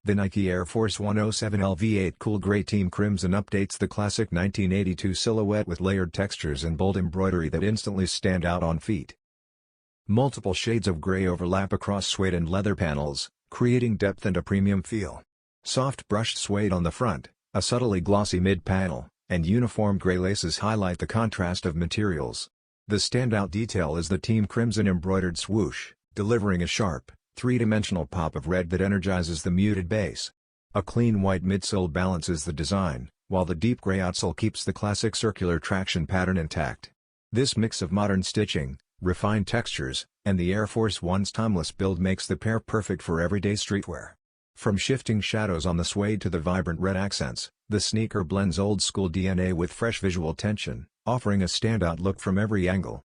The Nike Air Force 107 LV8 Cool Grey Team Crimson updates the classic 1982 silhouette with layered textures and bold embroidery that instantly stand out on feet. Multiple shades of gray overlap across suede and leather panels, creating depth and a premium feel. Soft brushed suede on the front, a subtly glossy mid-panel, and uniform gray laces highlight the contrast of materials. The standout detail is the Team Crimson embroidered swoosh, delivering a sharp, three-dimensional pop of red that energizes the muted base. A clean white midsole balances the design, while the deep gray outsole keeps the classic circular traction pattern intact. This mix of modern stitching, refined textures, and the Air Force One's timeless build makes the pair perfect for everyday streetwear. From shifting shadows on the suede to the vibrant red accents, the sneaker blends old-school DNA with fresh visual tension, offering a standout look from every angle.